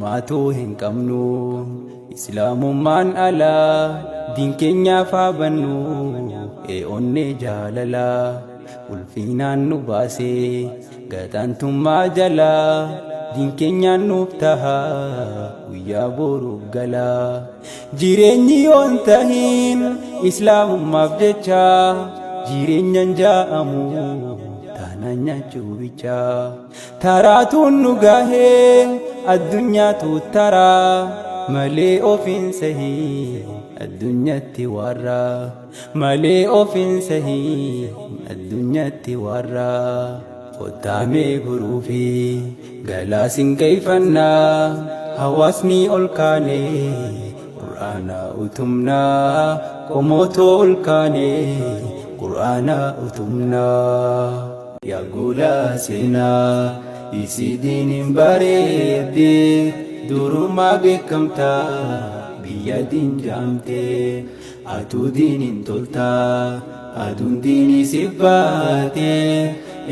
Furmaatu hin qabnu Islaamummaan alaa diin keenyaaf haa bannu onnee jaalala ulfinaan nu baasee gadaantummaa jalaa diin keenyaan nuuf taha guyyaa boruuf gala jireenyi yoon tahin islaamummaaf jecha jireenyan jaa'amu taanaan nyaachuu bicha taraatuun nu gahee addunyaatu taraa malee ofiin sahii addunyatti warra malee ofiin sahii addunyatti warra Otaamee guruufi galaasin keeyfannaa hawaasni ol kaanee Qur'aana utumnaa qomootoo ol kaanee Qur'aana utumnaa yaa gulaa seenaa isii diiniin bareedde durumaa beekamtaa biyya diin jaamtee atuu diiniin toltaa aduun diinii siif baatee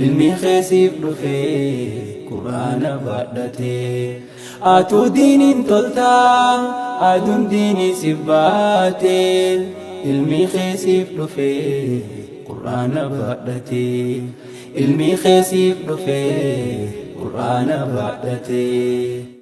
ilmi keesiif dhufee Qur'aana baadhatee atuu diiniin toltaa aduun diinii siif baatee ilmi keesiif dhufee Qur'aana baadhatee ilmi keesiif dhufee Qur'aana baadhatee